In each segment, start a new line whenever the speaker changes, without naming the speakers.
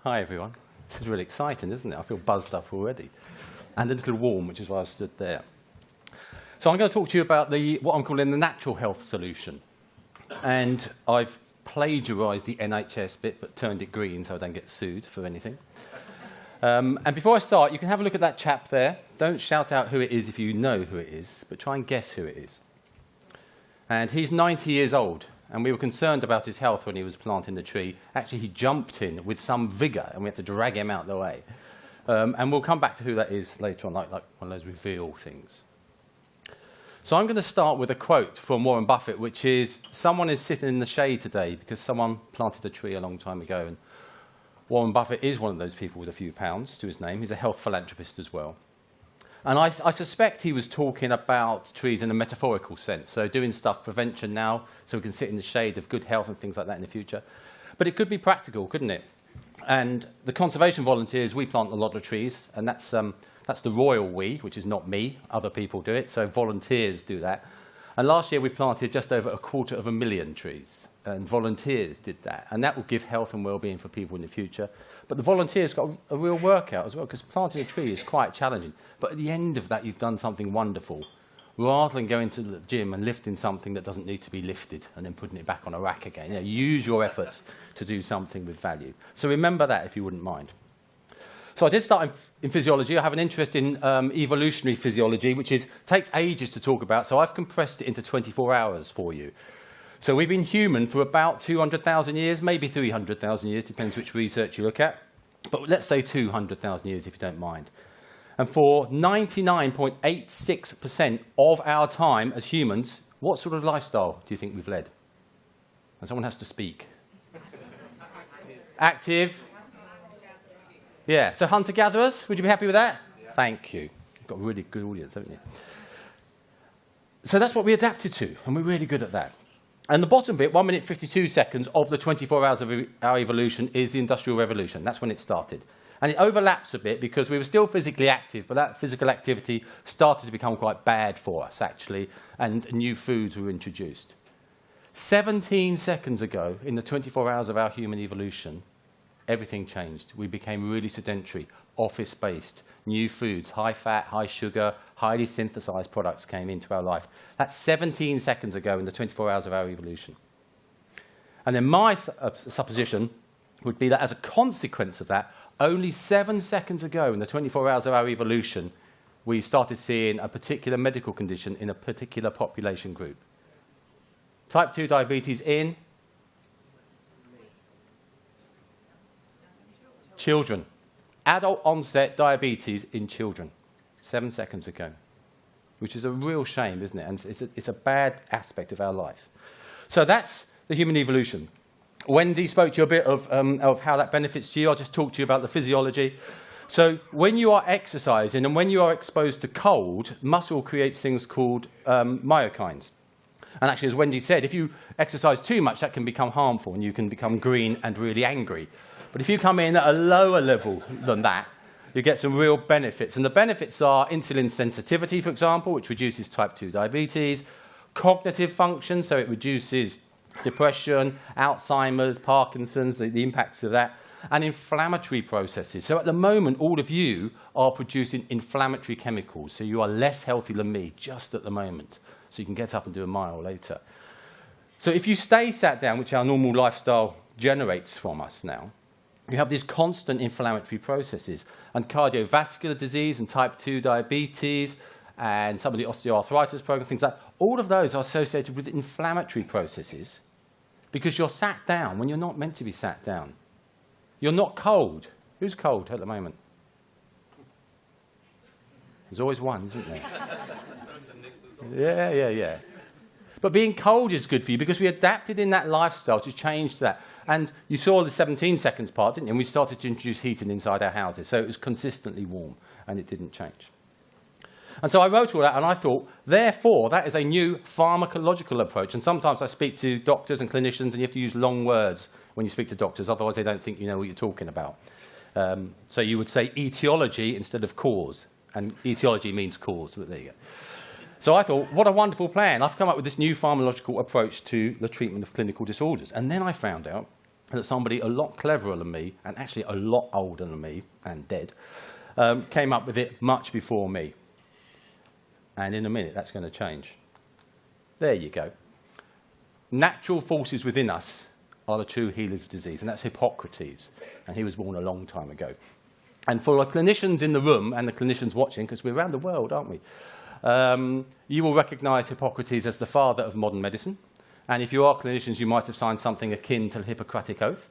Hi everyone. This is really exciting, isn't it? I feel buzzed up already. And a little warm, which is why I stood there. So I'm going to talk to you about what I'm calling the natural health solution. And I've plagiarised the NHS bit, but turned it green so I don't get sued for anything. And before I start, you can have a look at that chap there. Don't shout out who it is if you know who it is, but try and guess who it is. And he's 90 years old. And we were concerned about his health when he was planting the tree. Actually, he jumped in with some vigour, and we had to drag him out the way. And we'll come back to who that is later on, like one of those reveal things. So I'm going to start with a quote from Warren Buffett, which is, someone is sitting in the shade today because someone planted a tree a long time ago. And Warren Buffett is one of those people with a few pounds to his name. He's a health philanthropist as well. And I suspect he was talking about trees in a metaphorical sense, so doing stuff, prevention now, so we can sit in the shade of good health and things like that in the future. But it could be practical, couldn't it? And the conservation volunteers, we plant a lot of trees, and that's the royal we, which is not me. Other people do it, so volunteers do that. And last year we planted just over 250,000 trees, and volunteers did that. And that will give health and well-being for people in the future. But the volunteers got a real workout as well, because planting a tree is quite challenging. But at the end of that, you've done something wonderful, rather than going to the gym and lifting something that doesn't need to be lifted and then putting it back on a rack again. You know, use your efforts to do something with value. So remember that if you wouldn't mind. So I did start in physiology. I have an interest in evolutionary physiology, which takes ages to talk about, so I've compressed it into 24 hours for you. So we've been human for about 200,000 years, maybe 300,000 years, depends which research you look at. But let's say 200,000 years, if you don't mind. And for 99.86% of our time as humans, what sort of lifestyle do you think we've led? And someone has to speak. Active. Yeah, so hunter-gatherers, would you be happy with that? Yeah. Thank you. You've got a really good audience, haven't you? So that's what we adapted to, and we're really good at that. And the bottom bit, 1 minute 52 seconds of the 24 hours of our evolution, is the Industrial Revolution. That's when it started. And it overlaps a bit because we were still physically active, but that physical activity started to become quite bad for us, actually, and new foods were introduced. 17 seconds ago, in the 24 hours of our human evolution, everything changed. We became really sedentary, office-based. New foods, high fat, high sugar, highly synthesized products came into our life. That's 17 seconds ago in the 24 hours of our evolution. And then my supposition would be that as a consequence of that, only 7 seconds ago in the 24 hours of our evolution, we started seeing a particular medical condition in a particular population group. Type 2 diabetes in children. Adult onset diabetes in children, 7 seconds ago, which is a real shame, isn't it? And it's a bad aspect of our life. So that's the human evolution. Wendy spoke to you a bit of how that benefits you. I'll just talk to you about the physiology. So when you are exercising and when you are exposed to cold, muscle creates things called myokines. And actually, as Wendy said, if you exercise too much, that can become harmful and you can become green and really angry. But if you come in at a lower level than that, you get some real benefits. And the benefits are insulin sensitivity, for example, which reduces type 2 diabetes, cognitive function, so it reduces depression, Alzheimer's, Parkinson's, the impacts of that, and inflammatory processes. So at the moment, all of you are producing inflammatory chemicals, so you are less healthy than me just at the moment. So you can get up and do a mile later. So if you stay sat down, which our normal lifestyle generates from us now, you have these constant inflammatory processes. And cardiovascular disease and type 2 diabetes and some of the osteoarthritis programs, things like that, all of those are associated with inflammatory processes because you're sat down when you're not meant to be sat down. You're not cold. Who's cold at the moment? There's always one, isn't there? Yeah. But being cold is good for you because we adapted in that lifestyle to change that. And you saw the 17 seconds part, didn't you? And we started to introduce heating inside our houses. So it was consistently warm and it didn't change. And so I wrote all that and I thought, therefore, that is a new pharmacological approach. And sometimes I speak to doctors and clinicians and you have to use long words when you speak to doctors, otherwise they don't think you know what you're talking about. So you would say etiology instead of cause. And etiology means cause, but there you go. So I thought, what a wonderful plan. I've come up with this new pharmacological approach to the treatment of clinical disorders. And then I found out that somebody a lot cleverer than me, and actually a lot older than me, and dead, came up with it much before me. And in a minute, that's going to change. There you go. Natural forces within us are the true healers of disease, and that's Hippocrates, and he was born a long time ago. And for the clinicians in the room and the clinicians watching, because we're around the world, aren't we, you will recognize Hippocrates as the father of modern medicine. And if you are clinicians, you might have signed something akin to the Hippocratic Oath.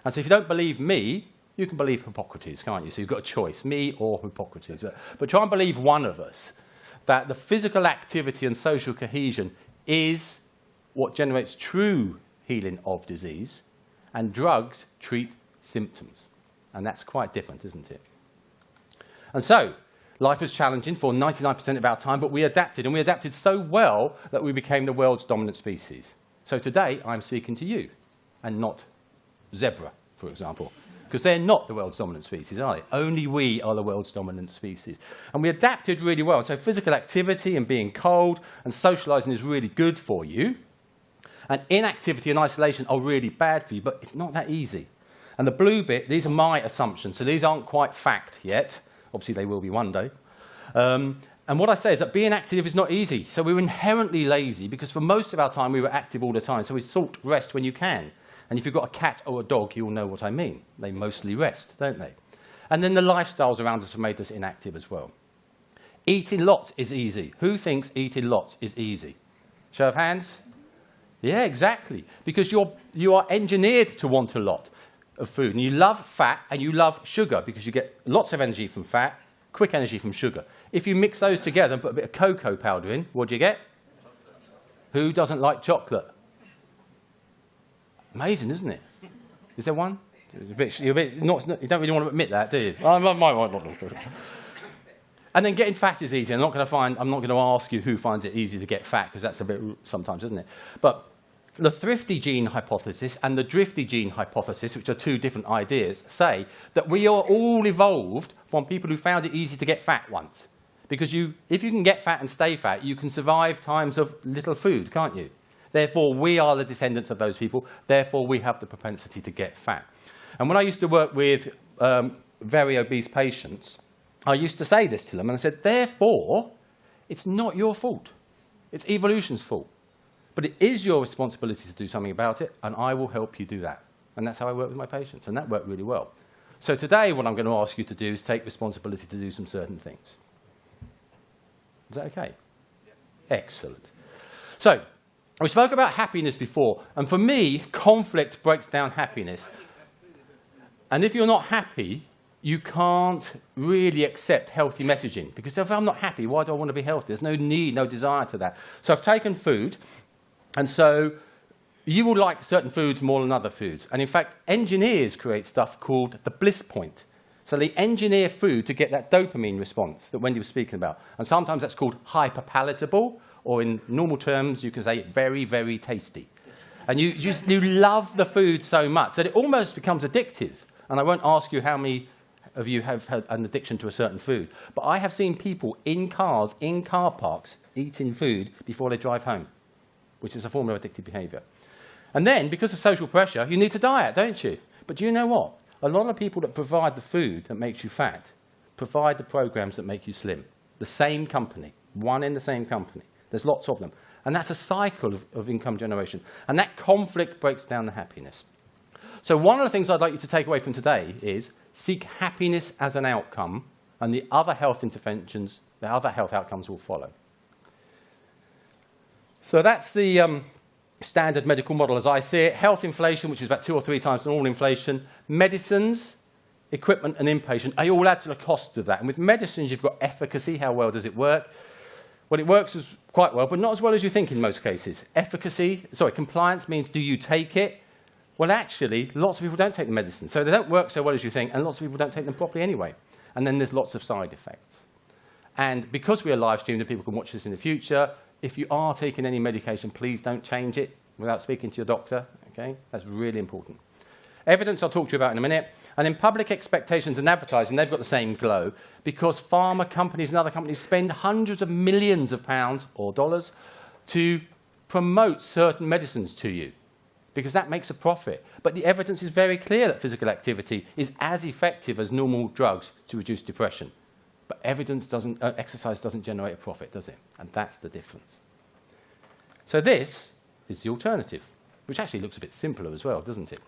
And so if you don't believe me, you can believe Hippocrates, can't you? So you've got a choice, me or Hippocrates. But try and believe one of us, that the physical activity and social cohesion is what generates true healing of disease, and drugs treat symptoms. And that's quite different, isn't it? And so, life was challenging for 99% of our time, but we adapted, and we adapted so well that we became the world's dominant species. So today, I'm speaking to you, and not zebra, for example, because they're not the world's dominant species, are they? Only we are the world's dominant species. And we adapted really well. So physical activity and being cold and socializing is really good for you. And inactivity and isolation are really bad for you, but it's not that easy. And the blue bit, these are my assumptions, so these aren't quite fact yet. Obviously, they will be one day. And what I say is that being active is not easy. So we're inherently lazy, because for most of our time, we were active all the time. So we sought rest when you can. And if you've got a cat or a dog, you'll know what I mean. They mostly rest, don't they? And then the lifestyles around us have made us inactive as well. Eating lots is easy. Who thinks eating lots is easy? Show of hands? Yeah, exactly. Because you are engineered to want a lot of food. And you love fat and you love sugar, because you get lots of energy from fat, quick energy from sugar. If you mix those together and put a bit of cocoa powder in, what do you get? Who doesn't like chocolate? Amazing, isn't it? Is there one? You don't really want to admit that, do you? And then getting fat is easy. I'm not going to ask you who finds it easy to get fat, because that's a bit sometimes, isn't it? But the thrifty gene hypothesis and the drifty gene hypothesis, which are two different ideas, say that we are all evolved from people who found it easy to get fat once. Because if you can get fat and stay fat, you can survive times of little food, can't you? Therefore, we are the descendants of those people. Therefore, we have the propensity to get fat. And when I used to work with very obese patients, I used to say this to them, and I said, therefore, it's not your fault. It's evolution's fault. But it is your responsibility to do something about it, and I will help you do that. And that's how I work with my patients, and that worked really well. So today, what I'm going to ask you to do is take responsibility to do some certain things. Is that okay? Yeah. Excellent. So, we spoke about happiness before, and for me, conflict breaks down happiness. And if you're not happy, you can't really accept healthy messaging, because if I'm not happy, why do I want to be healthy? There's no need, no desire to that. So I've taken food, and so you will like certain foods more than other foods. And in fact, engineers create stuff called the bliss point. So they engineer food to get that dopamine response that Wendy was speaking about. And sometimes that's called hyperpalatable, or in normal terms, you can say very, very tasty. And you love the food so much that it almost becomes addictive. And I won't ask you how many of you have had an addiction to a certain food. But I have seen people in cars, in car parks, eating food before they drive home, which is a form of addictive behavior. And then, because of social pressure, you need to diet, don't you? But do you know what? A lot of people that provide the food that makes you fat provide the programs that make you slim. The same company, one in the same company. There's lots of them. And that's a cycle of income generation. And that conflict breaks down the happiness. So one of the things I'd like you to take away from today is seek happiness as an outcome, and the other health interventions, the other health outcomes will follow. So that's the standard medical model as I see it. Health inflation, which is about 2 or 3 times normal inflation. Medicines, equipment, and inpatient, they all add to the cost of that. And with medicines, you've got efficacy. How well does it work? Well, it works quite well, but not as well as you think in most cases. Compliance means, do you take it? Well, actually, lots of people don't take the medicine. So they don't work so well as you think, and lots of people don't take them properly anyway. And then there's lots of side effects. And because we are live streamed and people can watch this in the future, if you are taking any medication, please don't change it without speaking to your doctor. Okay? That's really important. Evidence I'll talk to you about in a minute. And then public expectations and advertising, they've got the same glow, because pharma companies and other companies spend hundreds of millions of pounds or dollars to promote certain medicines to you. because that makes a profit. But the evidence is very clear that physical activity is as effective as normal drugs to reduce depression. But exercise doesn't generate a profit, does it? And that's the difference. So this is the alternative, which actually looks a bit simpler as well, doesn't it?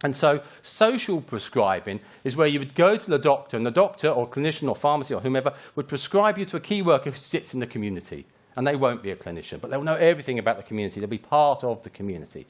And so social prescribing is where you would go to the doctor, and the doctor or clinician or pharmacy or whomever would prescribe you to a key worker who sits in the community. And they won't be a clinician, but they'll know everything about the community. They'll be part of the community.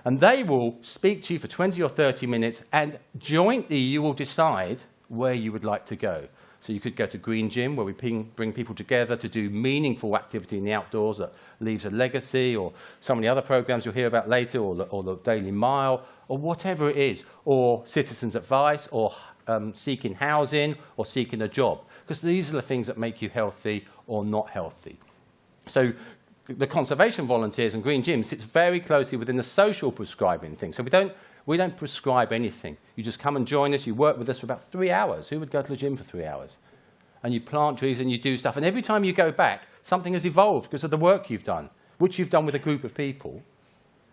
And they will speak to you for 20 or 30 minutes, and jointly you will decide where you would like to go. So you could go to Green Gym, where we bring people together to do meaningful activity in the outdoors that leaves a legacy, or some of the other programs you'll hear about later, or the Daily Mile, or whatever it is, or Citizens Advice, or seeking housing, or seeking a job. Because these are the things that make you healthy or not healthy. So the conservation volunteers and Green Gym sits very closely within the social prescribing thing. So we don't prescribe anything. You just come and join us. You work with us for about 3 hours. Who would go to the gym for 3 hours? And you plant trees and you do stuff. And every time you go back, something has evolved because of the work you've done, which you've done with a group of people.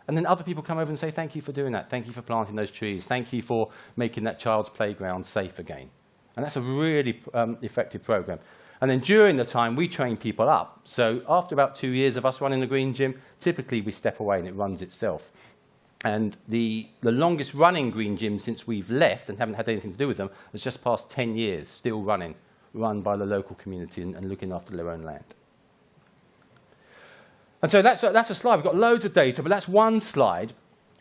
And then other people come over and say, thank you for doing that. Thank you for planting those trees. Thank you for making that child's playground safe again. And that's a really effective program. And then during the time, we train people up. So after about 2 years of us running the Green Gym, typically we step away and it runs itself. And the longest running Green Gym since we've left and haven't had anything to do with them has just passed 10 years, still running, run by the local community and looking after their own land. And so that's a slide. We've got loads of data, but that's one slide.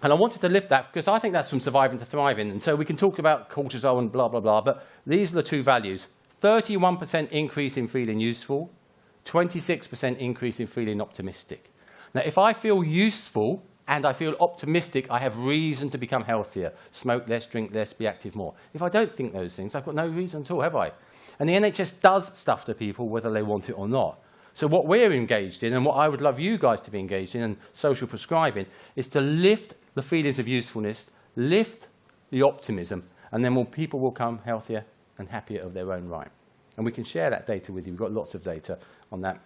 And I wanted to lift that because I think that's from surviving to thriving. And so we can talk about cortisol and blah, blah, blah, but these are the two values. 31% increase in feeling useful, 26% increase in feeling optimistic. Now, if I feel useful and I feel optimistic, I have reason to become healthier, smoke less, drink less, be active more. If I don't think those things, I've got no reason at all, have I? And the NHS does stuff to people whether they want it or not. So what we're engaged in, and what I would love you guys to be engaged in, and social prescribing, is to lift the feelings of usefulness, lift the optimism, and then people will come healthier and happier of their own right. And we can share that data with you. We've got lots of data on that.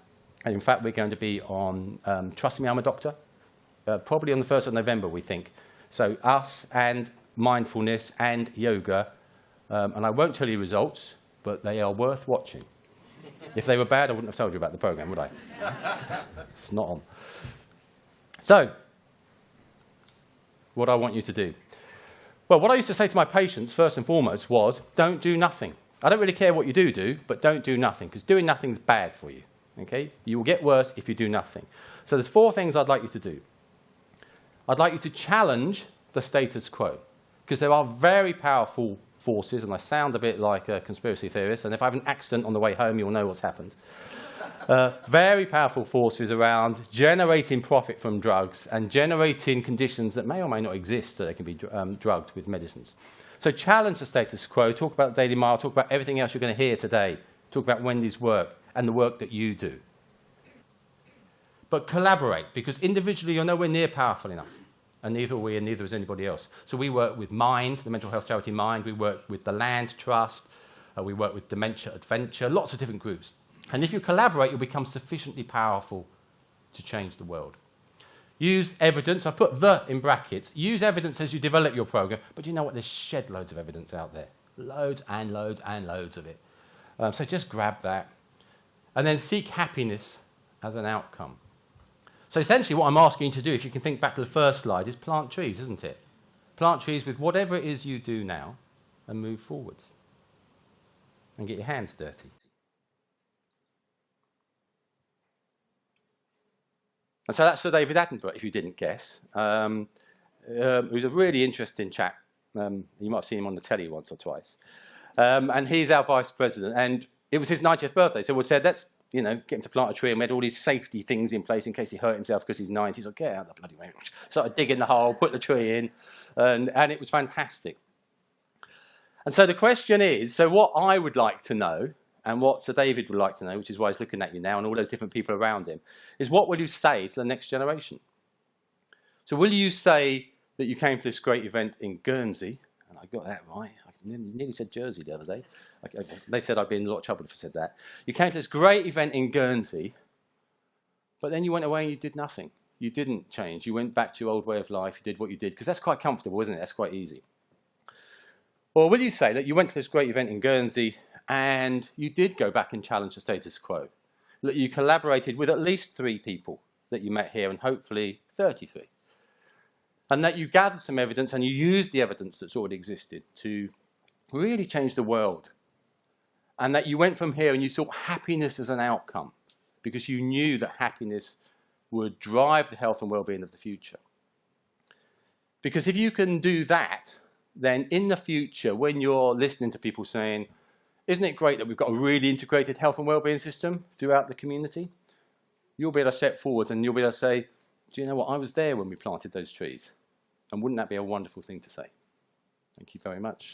And in fact, we're going to be on Trust Me, I'm a Doctor, probably on the 1st of November, we think. So us and mindfulness and yoga. And I won't tell you results, but they are worth watching. If they were bad, I wouldn't have told you about the program, would I? It's not on. So, what I want you to do. Well, what I used to say to my patients, first and foremost, was don't do nothing. I don't really care what you do, but don't do nothing, because doing nothing is bad for you. Okay? You will get worse if you do nothing. So there's 4 things I'd like you to do. I'd like you to challenge the status quo, because there are very powerful forces, and I sound a bit like a conspiracy theorist, and if I have an accident on the way home, you'll know what's happened. Very powerful forces around generating profit from drugs and generating conditions that may or may not exist so they can be drugged with medicines. So challenge the status quo, talk about the Daily Mile, talk about everything else you're going to hear today, talk about Wendy's work and the work that you do. But collaborate, because individually you're nowhere near powerful enough. And neither are we, and neither is anybody else. So we work with Mind, the mental health charity Mind. We work with the Land Trust. We work with Dementia Adventure, lots of different groups. And if you collaborate, you'll become sufficiently powerful to change the world. Use evidence. I've put "the" in brackets. Use evidence as you develop your program. But you know what? There's shed loads of evidence out there. Loads and loads and loads of it. So just grab that. And then seek happiness as an outcome. So essentially what I'm asking you to do, if you can think back to the first slide, is plant trees, isn't it? Plant trees with whatever it is you do now and move forwards. And get your hands dirty. And so that's Sir David Attenborough, if you didn't guess. Who's a really interesting chap. You might have seen him on the telly once or twice. And he's our vice president. And it was his 90th birthday, so we said, let's get him to plant a tree, and we had all these safety things in place in case he hurt himself because he's 90. He's like, get out of the bloody way. Started digging the hole, put the tree in, and it was fantastic. And so the question is, so what I would like to know, and what Sir David would like to know, which is why he's looking at you now and all those different people around him, is what will you say to the next generation? So will you say that you came to this great event in Guernsey, and I got that right, I nearly said Jersey the other day. They said I'd be in a lot of trouble if I said that. You came to this great event in Guernsey, but then you went away and you did nothing. You didn't change. You went back to your old way of life. You did what you did, because that's quite comfortable, isn't it? That's quite easy. Or will you say that you went to this great event in Guernsey and you did go back and challenge the status quo? That you collaborated with at least 3 people that you met here, and hopefully 33. And that you gathered some evidence and you used the evidence that's already existed to really change the world. And that you went from here and you saw happiness as an outcome, because you knew that happiness would drive the health and well-being of the future. Because if you can do that, then in the future, when you're listening to people saying, isn't it great that we've got a really integrated health and well-being system throughout the community? You'll be able to step forward and you'll be able to say, do you know what, I was there when we planted those trees. And wouldn't that be a wonderful thing to say? Thank you very much.